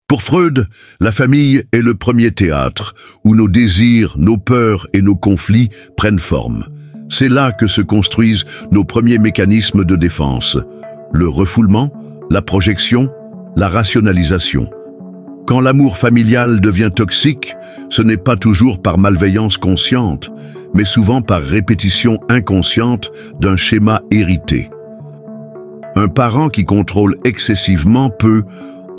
Pour Freud, la famille est le premier théâtre où nos désirs, nos peurs et nos conflits prennent forme. C'est là que se construisent nos premiers mécanismes de défense. Le refoulement, la projection, la rationalisation. Quand l'amour familial devient toxique, ce n'est pas toujours par malveillance consciente, mais souvent par répétition inconsciente d'un schéma hérité. Un parent qui contrôle excessivement peut,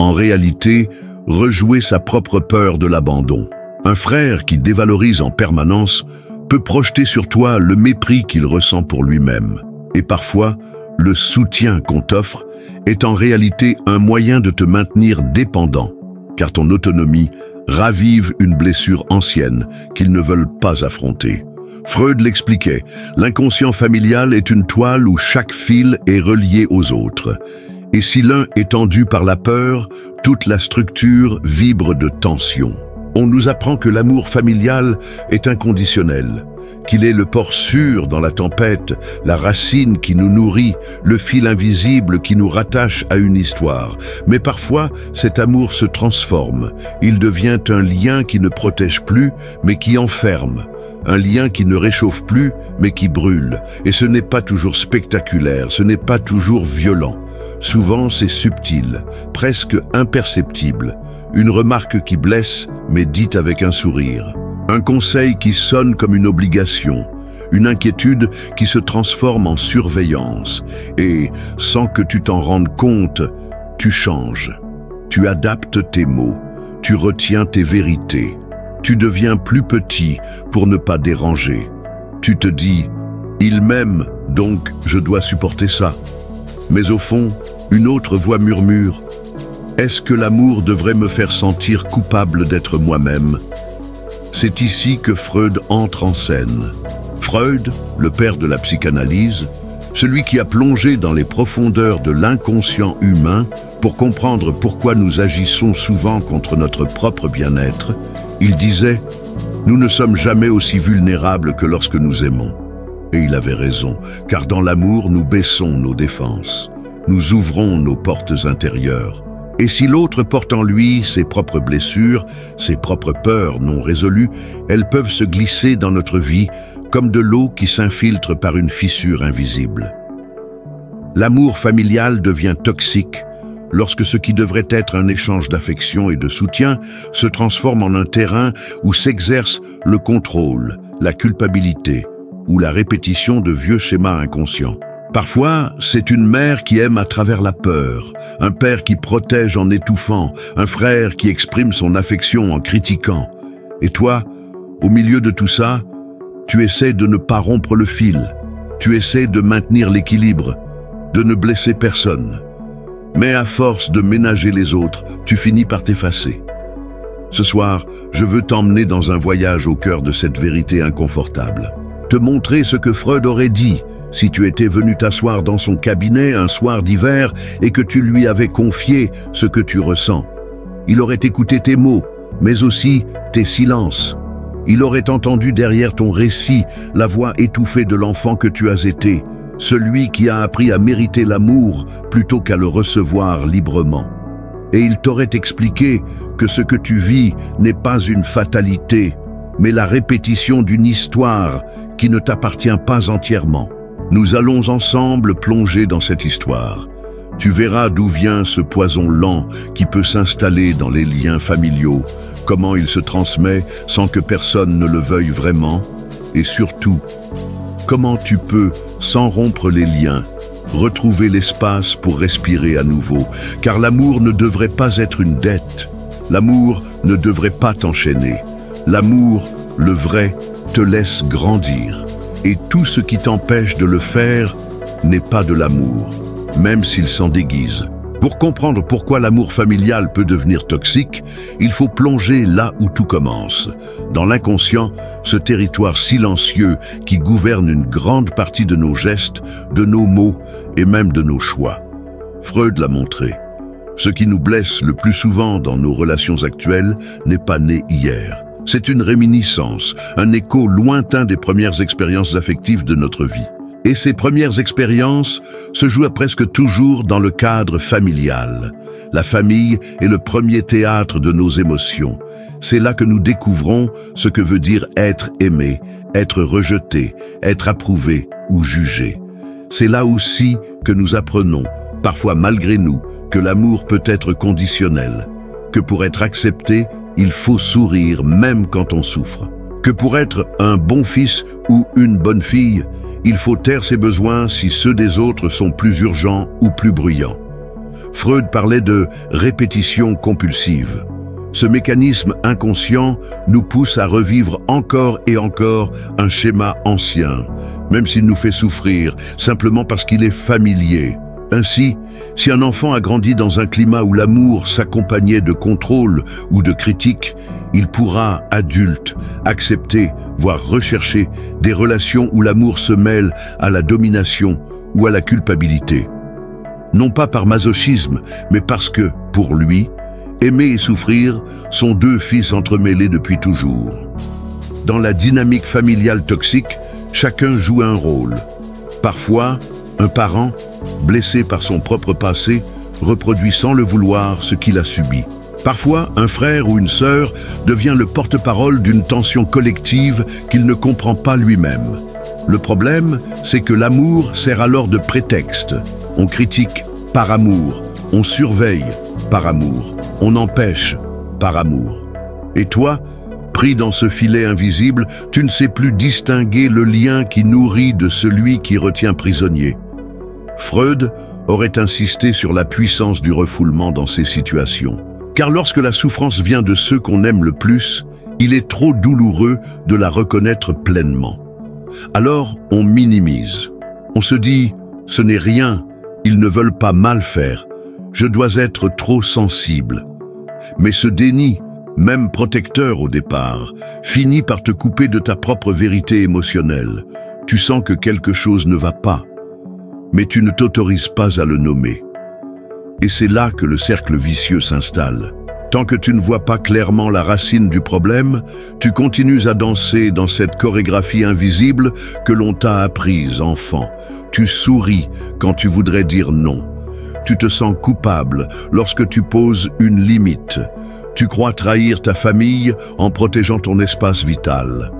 en réalité, rejouer sa propre peur de l'abandon. Un frère qui dévalorise en permanence peut projeter sur toi le mépris qu'il ressent pour lui-même. Et parfois, le soutien qu'on t'offre est en réalité un moyen de te maintenir dépendant, car ton autonomie ravive une blessure ancienne qu'ils ne veulent pas affronter. Freud l'expliquait, l'inconscient familial est une toile où chaque fil est relié aux autres. Et si l'un est tendu par la peur, toute la structure vibre de tension. On nous apprend que l'amour familial est inconditionnel, qu'il est le port sûr dans la tempête, la racine qui nous nourrit, le fil invisible qui nous rattache à une histoire. Mais parfois, cet amour se transforme. Il devient un lien qui ne protège plus, mais qui enferme. Un lien qui ne réchauffe plus, mais qui brûle. Et ce n'est pas toujours spectaculaire, ce n'est pas toujours violent. Souvent, c'est subtil, presque imperceptible. Une remarque qui blesse, mais dite avec un sourire. Un conseil qui sonne comme une obligation. Une inquiétude qui se transforme en surveillance. Et, sans que tu t'en rendes compte, tu changes. Tu adaptes tes mots. Tu retiens tes vérités. Tu deviens plus petit pour ne pas déranger. Tu te dis « Il m'aime, donc je dois supporter ça ». Mais au fond, une autre voix murmure « Est-ce que l'amour devrait me faire sentir coupable d'être moi-même » C'est ici que Freud entre en scène. Freud, le père de la psychanalyse, celui qui a plongé dans les profondeurs de l'inconscient humain pour comprendre pourquoi nous agissons souvent contre notre propre bien-être, il disait « Nous ne sommes jamais aussi vulnérables que lorsque nous aimons ». Et il avait raison, car dans l'amour, nous baissons nos défenses. Nous ouvrons nos portes intérieures. Et si l'autre porte en lui ses propres blessures, ses propres peurs non résolues, elles peuvent se glisser dans notre vie comme de l'eau qui s'infiltre par une fissure invisible. L'amour familial devient toxique lorsque ce qui devrait être un échange d'affection et de soutien se transforme en un terrain où s'exerce le contrôle, la culpabilité ou la répétition de vieux schémas inconscients. Parfois, c'est une mère qui aime à travers la peur, un père qui protège en étouffant, un frère qui exprime son affection en critiquant. Et toi, au milieu de tout ça, tu essaies de ne pas rompre le fil, tu essaies de maintenir l'équilibre, de ne blesser personne. Mais à force de ménager les autres, tu finis par t'effacer. Ce soir, je veux t'emmener dans un voyage au cœur de cette vérité inconfortable. Te montrer ce que Freud aurait dit si tu étais venu t'asseoir dans son cabinet un soir d'hiver et que tu lui avais confié ce que tu ressens. Il aurait écouté tes mots, mais aussi tes silences. Il aurait entendu derrière ton récit la voix étouffée de l'enfant que tu as été, celui qui a appris à mériter l'amour plutôt qu'à le recevoir librement. Et il t'aurait expliqué que ce que tu vis n'est pas une fatalité, mais la répétition d'une histoire qui ne t'appartient pas entièrement. Nous allons ensemble plonger dans cette histoire. Tu verras d'où vient ce poison lent qui peut s'installer dans les liens familiaux, comment il se transmet sans que personne ne le veuille vraiment, et surtout, comment tu peux, sans rompre les liens, retrouver l'espace pour respirer à nouveau, car l'amour ne devrait pas être une dette. L'amour ne devrait pas t'enchaîner. L'amour, le vrai, te laisse grandir. Et tout ce qui t'empêche de le faire n'est pas de l'amour, même s'il s'en déguise. Pour comprendre pourquoi l'amour familial peut devenir toxique, il faut plonger là où tout commence, dans l'inconscient, ce territoire silencieux qui gouverne une grande partie de nos gestes, de nos mots et même de nos choix. Freud l'a montré. Ce qui nous blesse le plus souvent dans nos relations actuelles n'est pas né hier. C'est une réminiscence, un écho lointain des premières expériences affectives de notre vie. Et ces premières expériences se jouent presque toujours dans le cadre familial. La famille est le premier théâtre de nos émotions. C'est là que nous découvrons ce que veut dire être aimé, être rejeté, être approuvé ou jugé. C'est là aussi que nous apprenons, parfois malgré nous, que l'amour peut être conditionnel, que pour être accepté, il faut sourire même quand on souffre, que pour être un bon fils ou une bonne fille, il faut taire ses besoins si ceux des autres sont plus urgents ou plus bruyants. Freud parlait de répétition compulsive. Ce mécanisme inconscient nous pousse à revivre encore et encore un schéma ancien, même s'il nous fait souffrir, simplement parce qu'il est familier. Ainsi, si un enfant a grandi dans un climat où l'amour s'accompagnait de contrôle ou de critique, il pourra, adulte, accepter, voire rechercher des relations où l'amour se mêle à la domination ou à la culpabilité. Non pas par masochisme, mais parce que, pour lui, aimer et souffrir sont deux fils entremêlés depuis toujours. Dans la dynamique familiale toxique, chacun joue un rôle. Parfois, un parent, blessé par son propre passé, reproduit sans le vouloir ce qu'il a subi. Parfois, un frère ou une sœur devient le porte-parole d'une tension collective qu'il ne comprend pas lui-même. Le problème, c'est que l'amour sert alors de prétexte. On critique par amour, on surveille par amour, on empêche par amour. Et toi, pris dans ce filet invisible, tu ne sais plus distinguer le lien qui nourrit de celui qui retient prisonnier. Freud aurait insisté sur la puissance du refoulement dans ces situations. Car lorsque la souffrance vient de ceux qu'on aime le plus, il est trop douloureux de la reconnaître pleinement. Alors, on minimise. On se dit, ce n'est rien, ils ne veulent pas mal faire, je dois être trop sensible. Mais ce déni, même protecteur au départ, finit par te couper de ta propre vérité émotionnelle. Tu sens que quelque chose ne va pas, mais tu ne t'autorises pas à le nommer. Et c'est là que le cercle vicieux s'installe. Tant que tu ne vois pas clairement la racine du problème, tu continues à danser dans cette chorégraphie invisible que l'on t'a apprise, enfant. Tu souris quand tu voudrais dire non. Tu te sens coupable lorsque tu poses une limite. Tu crois trahir ta famille en protégeant ton espace vital.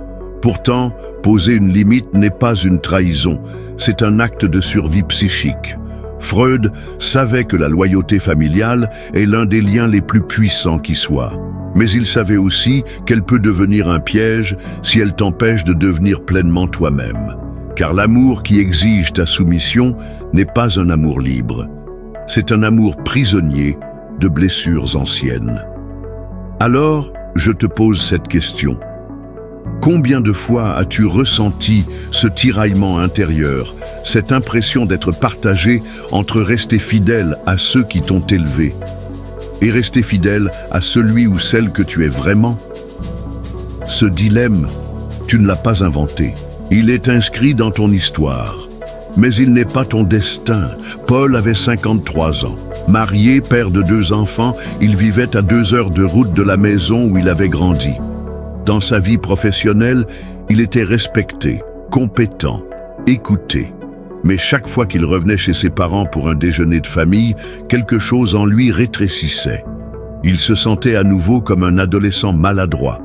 Pourtant, poser une limite n'est pas une trahison, c'est un acte de survie psychique. Freud savait que la loyauté familiale est l'un des liens les plus puissants qui soit. Mais il savait aussi qu'elle peut devenir un piège si elle t'empêche de devenir pleinement toi-même. Car l'amour qui exige ta soumission n'est pas un amour libre. C'est un amour prisonnier de blessures anciennes. Alors, je te pose cette question. Combien de fois as-tu ressenti ce tiraillement intérieur, cette impression d'être partagé entre rester fidèle à ceux qui t'ont élevé et rester fidèle à celui ou celle que tu es vraiment? Ce dilemme, tu ne l'as pas inventé. Il est inscrit dans ton histoire. Mais il n'est pas ton destin. Paul avait 53 ans. Marié, père de 2 enfants, il vivait à 2 heures de route de la maison où il avait grandi. Dans sa vie professionnelle, il était respecté, compétent, écouté. Mais chaque fois qu'il revenait chez ses parents pour un déjeuner de famille, quelque chose en lui rétrécissait. Il se sentait à nouveau comme un adolescent maladroit,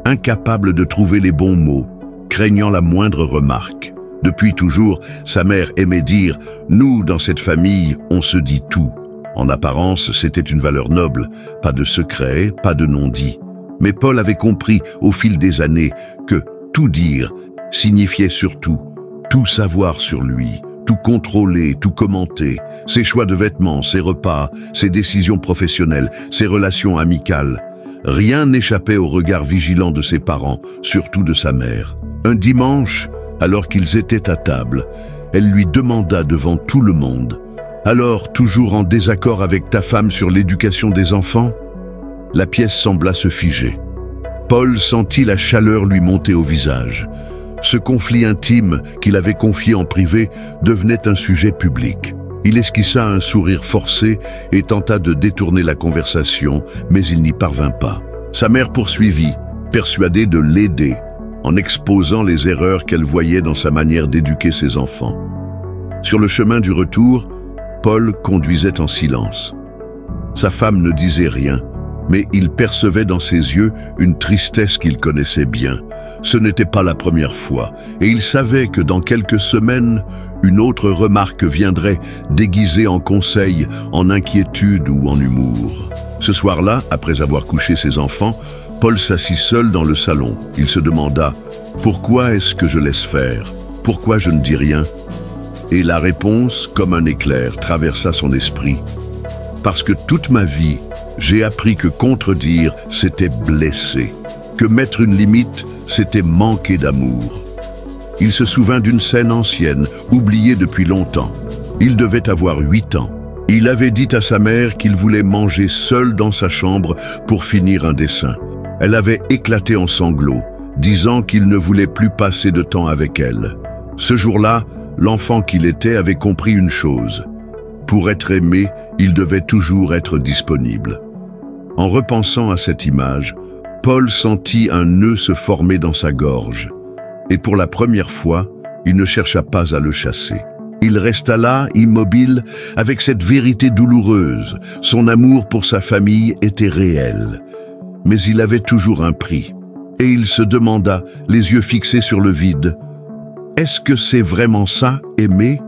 incapable de trouver les bons mots, craignant la moindre remarque. Depuis toujours, sa mère aimait dire « Nous, dans cette famille, on se dit tout ». En apparence, c'était une valeur noble, pas de secret, pas de non-dit. Mais Paul avait compris au fil des années que tout dire signifiait surtout tout savoir sur lui, tout contrôler, tout commenter, ses choix de vêtements, ses repas, ses décisions professionnelles, ses relations amicales. Rien n'échappait au regard vigilant de ses parents, surtout de sa mère. Un dimanche, alors qu'ils étaient à table, elle lui demanda devant tout le monde « Alors, toujours en désaccord avec ta femme sur l'éducation des enfants ?» La pièce sembla se figer. Paul sentit la chaleur lui monter au visage. Ce conflit intime qu'il avait confié en privé devenait un sujet public. Il esquissa un sourire forcé et tenta de détourner la conversation, mais il n'y parvint pas. Sa mère poursuivit, persuadée de l'aider. « en exposant les erreurs qu'elle voyait dans sa manière d'éduquer ses enfants. Sur le chemin du retour, Paul conduisait en silence. Sa femme ne disait rien, mais il percevait dans ses yeux une tristesse qu'il connaissait bien. Ce n'était pas la première fois, et il savait que dans quelques semaines, une autre remarque viendrait, déguisée en conseil, en inquiétude ou en humour. Ce soir-là, après avoir couché ses enfants, Paul s'assit seul dans le salon. Il se demanda « Pourquoi est-ce que je laisse faire? Pourquoi je ne dis rien ?» Et la réponse, comme un éclair, traversa son esprit. « Parce que toute ma vie, j'ai appris que contredire, c'était blesser. Que mettre une limite, c'était manquer d'amour. » Il se souvint d'une scène ancienne, oubliée depuis longtemps. Il devait avoir 8 ans. Il avait dit à sa mère qu'il voulait manger seul dans sa chambre pour finir un dessin. Elle avait éclaté en sanglots, disant qu'il ne voulait plus passer de temps avec elle. Ce jour-là, l'enfant qu'il était avait compris une chose. Pour être aimé, il devait toujours être disponible. En repensant à cette image, Paul sentit un nœud se former dans sa gorge. Et pour la première fois, il ne chercha pas à le chasser. Il resta là, immobile, avec cette vérité douloureuse. Son amour pour sa famille était réel. Mais il avait toujours un prix. Et il se demanda, les yeux fixés sur le vide, « Est-ce que c'est vraiment ça, aimer?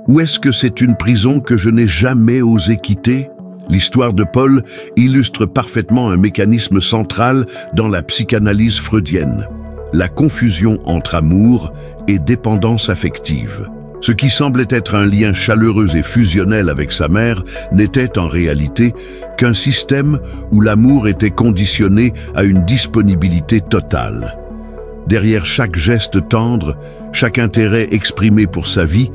Ou est-ce que c'est une prison que je n'ai jamais osé quitter ?» L'histoire de Paul illustre parfaitement un mécanisme central dans la psychanalyse freudienne. La confusion entre amour et dépendance affective. Ce qui semblait être un lien chaleureux et fusionnel avec sa mère n'était en réalité qu'un système où l'amour était conditionné à une disponibilité totale. Derrière chaque geste tendre, chaque intérêt exprimé pour sa vie,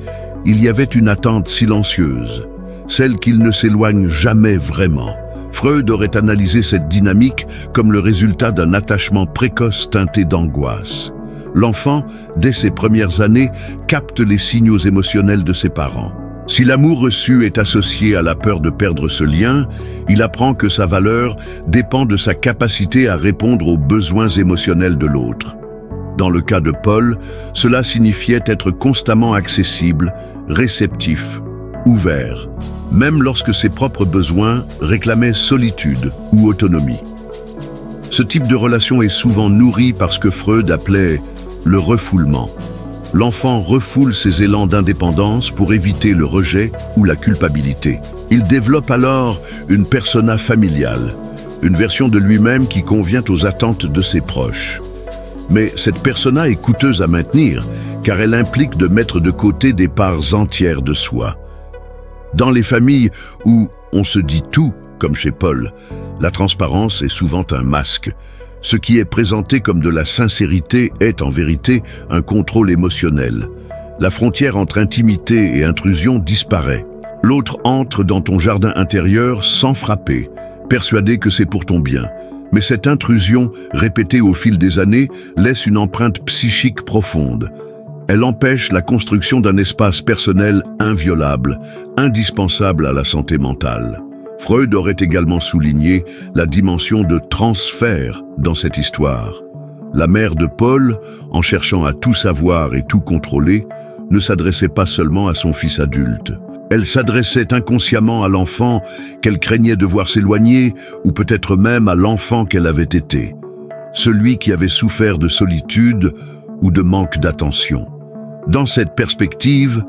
il y avait une attente silencieuse, celle qu'il ne s'éloigne jamais vraiment. Freud aurait analysé cette dynamique comme le résultat d'un attachement précoce teinté d'angoisse. L'enfant, dès ses premières années, capte les signaux émotionnels de ses parents. Si l'amour reçu est associé à la peur de perdre ce lien, il apprend que sa valeur dépend de sa capacité à répondre aux besoins émotionnels de l'autre. Dans le cas de Paul, cela signifiait être constamment accessible, réceptif, ouvert, même lorsque ses propres besoins réclamaient solitude ou autonomie. Ce type de relation est souvent nourri par ce que Freud appelait le refoulement. L'enfant refoule ses élans d'indépendance pour éviter le rejet ou la culpabilité. Il développe alors une persona familiale, une version de lui-même qui convient aux attentes de ses proches. Mais cette persona est coûteuse à maintenir, car elle implique de mettre de côté des parts entières de soi. Dans les familles où on se dit tout, comme chez Paul, la transparence est souvent un masque. Ce qui est présenté comme de la sincérité est en vérité un contrôle émotionnel. La frontière entre intimité et intrusion disparaît. L'autre entre dans ton jardin intérieur sans frapper, persuadé que c'est pour ton bien. Mais cette intrusion, répétée au fil des années, laisse une empreinte psychique profonde. Elle empêche la construction d'un espace personnel inviolable, indispensable à la santé mentale. Freud aurait également souligné la dimension de transfert dans cette histoire. La mère de Paul, en cherchant à tout savoir et tout contrôler, ne s'adressait pas seulement à son fils adulte. Elle s'adressait inconsciemment à l'enfant qu'elle craignait de voir s'éloigner, ou peut-être même à l'enfant qu'elle avait été, celui qui avait souffert de solitude ou de manque d'attention. Dans cette perspective,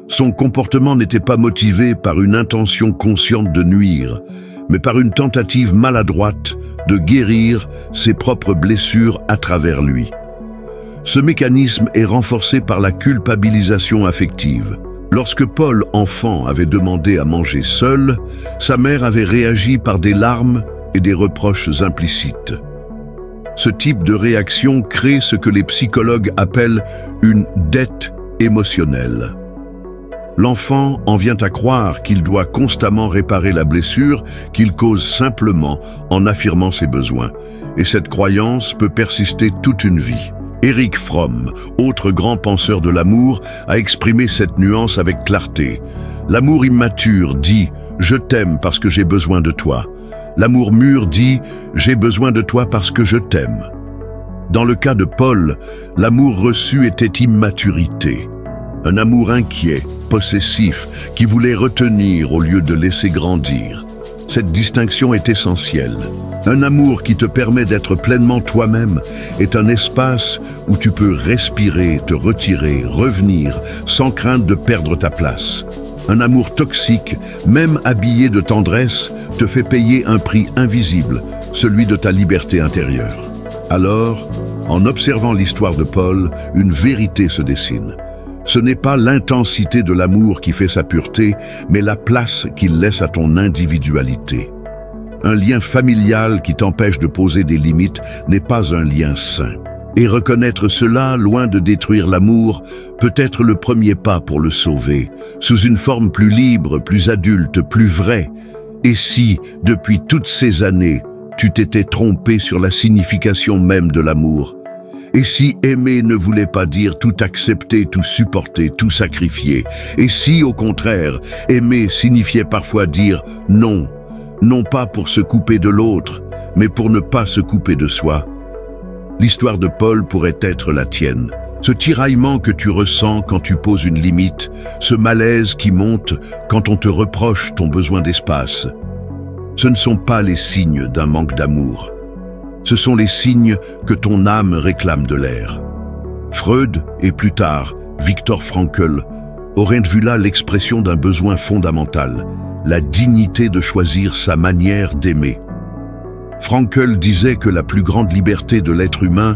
son comportement n'était pas motivé par une intention consciente de nuire, mais par une tentative maladroite de guérir ses propres blessures à travers lui. Ce mécanisme est renforcé par la culpabilisation affective. Lorsque Paul, enfant, avait demandé à manger seul, sa mère avait réagi par des larmes et des reproches implicites. Ce type de réaction crée ce que les psychologues appellent une dette émotionnelle. L'enfant en vient à croire qu'il doit constamment réparer la blessure qu'il cause simplement en affirmant ses besoins. Et cette croyance peut persister toute une vie. Erich Fromm, autre grand penseur de l'amour, a exprimé cette nuance avec clarté. L'amour immature dit « Je t'aime parce que j'ai besoin de toi ». L'amour mûr dit « J'ai besoin de toi parce que je t'aime ». Dans le cas de Paul, l'amour reçu était immaturité. Un amour inquiet, possessif, qui voulait retenir au lieu de laisser grandir. Cette distinction est essentielle. Un amour qui te permet d'être pleinement toi-même est un espace où tu peux respirer, te retirer, revenir, sans crainte de perdre ta place. Un amour toxique, même habillé de tendresse, te fait payer un prix invisible, celui de ta liberté intérieure. Alors, en observant l'histoire de Paul, une vérité se dessine. Ce n'est pas l'intensité de l'amour qui fait sa pureté, mais la place qu'il laisse à ton individualité. Un lien familial qui t'empêche de poser des limites n'est pas un lien sain. Et reconnaître cela, loin de détruire l'amour, peut être le premier pas pour le sauver, sous une forme plus libre, plus adulte, plus vraie. Et si, depuis toutes ces années, tu t'étais trompé sur la signification même de l'amour? Et si aimer ne voulait pas dire tout accepter, tout supporter, tout sacrifier? Et si, au contraire, aimer signifiait parfois dire non, non pas pour se couper de l'autre, mais pour ne pas se couper de soi? L'histoire de Paul pourrait être la tienne. Ce tiraillement que tu ressens quand tu poses une limite, ce malaise qui monte quand on te reproche ton besoin d'espace. Ce ne sont pas les signes d'un manque d'amour. Ce sont les signes que ton âme réclame de l'air. Freud et plus tard Viktor Frankl auraient vu là l'expression d'un besoin fondamental, la dignité de choisir sa manière d'aimer. Frankl disait que la plus grande liberté de l'être humain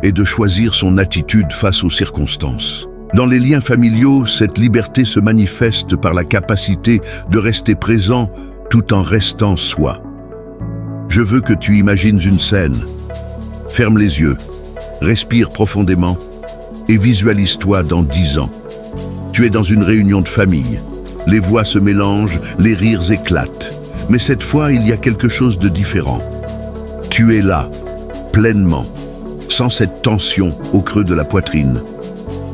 est de choisir son attitude face aux circonstances. Dans les liens familiaux, cette liberté se manifeste par la capacité de rester présent tout en restant soi. Je veux que tu imagines une scène. Ferme les yeux, respire profondément et visualise-toi dans 10 ans. Tu es dans une réunion de famille. Les voix se mélangent, les rires éclatent. Mais cette fois, il y a quelque chose de différent. Tu es là, pleinement, sans cette tension au creux de la poitrine.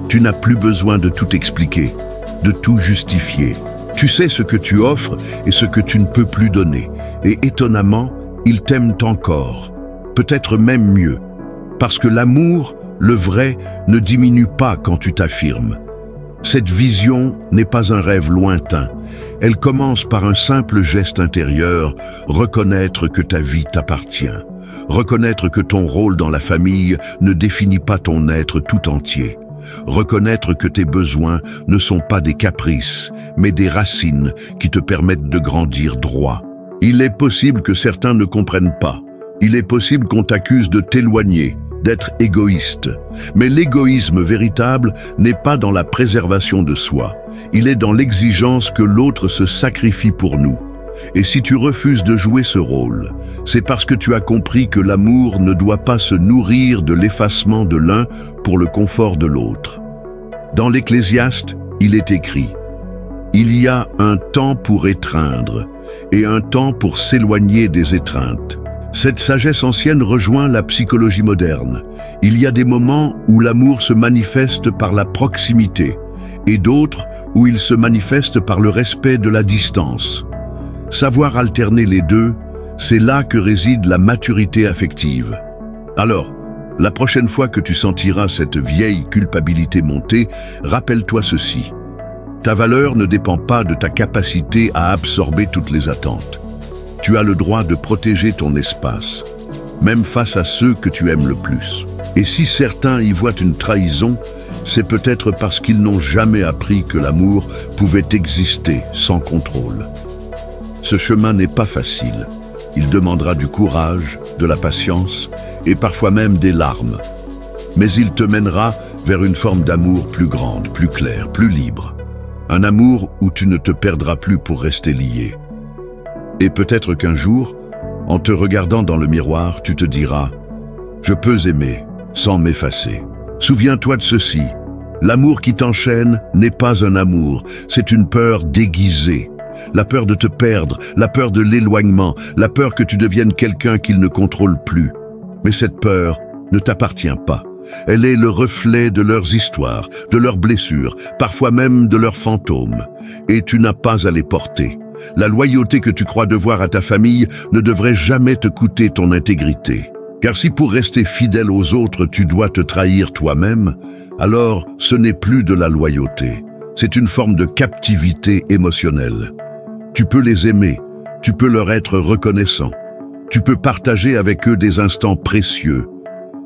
Tu n'as plus besoin de tout expliquer, de tout justifier. Tu sais ce que tu offres et ce que tu ne peux plus donner. Et étonnamment, ils t'aiment encore, peut-être même mieux. Parce que l'amour, le vrai, ne diminue pas quand tu t'affirmes. Cette vision n'est pas un rêve lointain. Elle commence par un simple geste intérieur, reconnaître que ta vie t'appartient. Reconnaître que ton rôle dans la famille ne définit pas ton être tout entier. Reconnaître que tes besoins ne sont pas des caprices, mais des racines qui te permettent de grandir droit. Il est possible que certains ne comprennent pas. Il est possible qu'on t'accuse de t'éloigner, d'être égoïste. Mais l'égoïsme véritable n'est pas dans la préservation de soi. Il est dans l'exigence que l'autre se sacrifie pour nous. Et si tu refuses de jouer ce rôle, c'est parce que tu as compris que l'amour ne doit pas se nourrir de l'effacement de l'un pour le confort de l'autre. Dans l'Ecclésiaste, il est écrit « Il y a un temps pour étreindre et un temps pour s'éloigner des étreintes ». Cette sagesse ancienne rejoint la psychologie moderne. Il y a des moments où l'amour se manifeste par la proximité et d'autres où il se manifeste par le respect de la distance. Savoir alterner les deux, c'est là que réside la maturité affective. Alors, la prochaine fois que tu sentiras cette vieille culpabilité monter, rappelle-toi ceci. Ta valeur ne dépend pas de ta capacité à absorber toutes les attentes. Tu as le droit de protéger ton espace, même face à ceux que tu aimes le plus. Et si certains y voient une trahison, c'est peut-être parce qu'ils n'ont jamais appris que l'amour pouvait exister sans contrôle. Ce chemin n'est pas facile. Il demandera du courage, de la patience et parfois même des larmes. Mais il te mènera vers une forme d'amour plus grande, plus claire, plus libre. Un amour où tu ne te perdras plus pour rester lié. Et peut-être qu'un jour, en te regardant dans le miroir, tu te diras « Je peux aimer sans m'effacer ». Souviens-toi de ceci. L'amour qui t'enchaîne n'est pas un amour, c'est une peur déguisée. La peur de te perdre, la peur de l'éloignement, la peur que tu deviennes quelqu'un qu'il ne contrôle plus. Mais cette peur ne t'appartient pas. Elle est le reflet de leurs histoires, de leurs blessures, parfois même de leurs fantômes. Et tu n'as pas à les porter. La loyauté que tu crois devoir à ta famille ne devrait jamais te coûter ton intégrité. Car si pour rester fidèle aux autres, tu dois te trahir toi-même, alors ce n'est plus de la loyauté. C'est une forme de captivité émotionnelle. Tu peux les aimer, tu peux leur être reconnaissant, tu peux partager avec eux des instants précieux,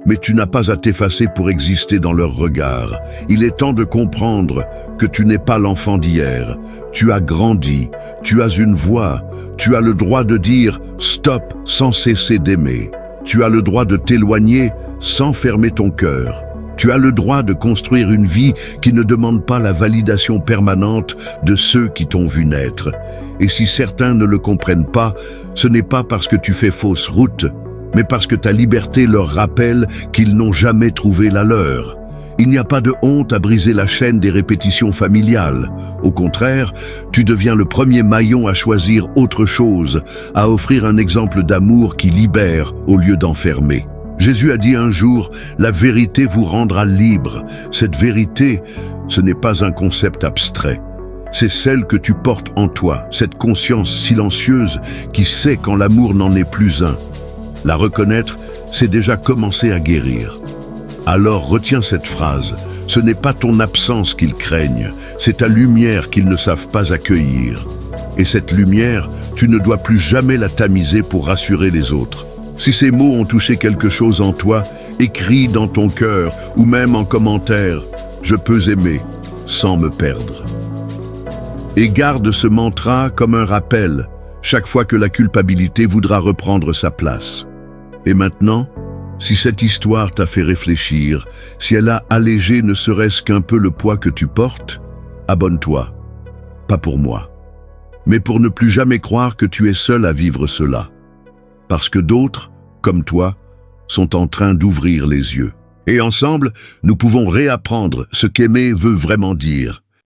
mais tu n'as pas à t'effacer pour exister dans leur regard. Il est temps de comprendre que tu n'es pas l'enfant d'hier. Tu as grandi, tu as une voix, tu as le droit de dire « stop » sans cesser d'aimer. Tu as le droit de t'éloigner sans fermer ton cœur. Tu as le droit de construire une vie qui ne demande pas la validation permanente de ceux qui t'ont vu naître. Et si certains ne le comprennent pas, ce n'est pas parce que tu fais fausse route, mais parce que ta liberté leur rappelle qu'ils n'ont jamais trouvé la leur. Il n'y a pas de honte à briser la chaîne des répétitions familiales. Au contraire, tu deviens le premier maillon à choisir autre chose, à offrir un exemple d'amour qui libère au lieu d'enfermer. Jésus a dit un jour, « La vérité vous rendra libre ». Cette vérité, ce n'est pas un concept abstrait. C'est celle que tu portes en toi, cette conscience silencieuse qui sait quand l'amour n'en est plus un. La reconnaître, c'est déjà commencer à guérir. Alors retiens cette phrase, ce n'est pas ton absence qu'ils craignent, c'est ta lumière qu'ils ne savent pas accueillir. Et cette lumière, tu ne dois plus jamais la tamiser pour rassurer les autres. Si ces mots ont touché quelque chose en toi, écris dans ton cœur ou même en commentaire « Je peux aimer sans me perdre ». Et garde ce mantra comme un rappel, chaque fois que la culpabilité voudra reprendre sa place. Et maintenant, si cette histoire t'a fait réfléchir, si elle a allégé ne serait-ce qu'un peu le poids que tu portes, abonne-toi. Pas pour moi, mais pour ne plus jamais croire que tu es seul à vivre cela. Parce que d'autres, comme toi, sont en train d'ouvrir les yeux. Et ensemble, nous pouvons réapprendre ce qu'aimer veut vraiment dire.